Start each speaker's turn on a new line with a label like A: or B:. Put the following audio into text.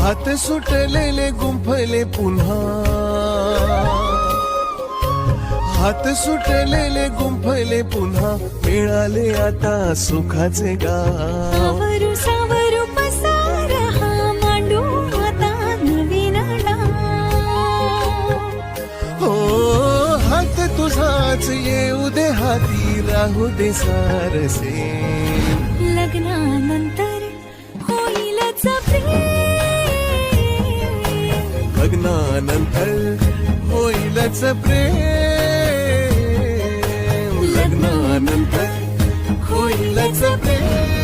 A: हात सुटलेले गुंफले पुन्हा, हात सुटलेले गुंफले पुन्हा, मिळाले आता सुखाचे गाव.
B: सावरू सावरू पसार हा मांडू आता नवीन डाव.
A: हो हात तुझाच येऊ दे हाती, राहू दे सारसे.
B: लग्नानंतर होईलच प्रेम,
A: लग्नानंतर होईलच प्रेम, लग्नानंतर होईलच प्रेम.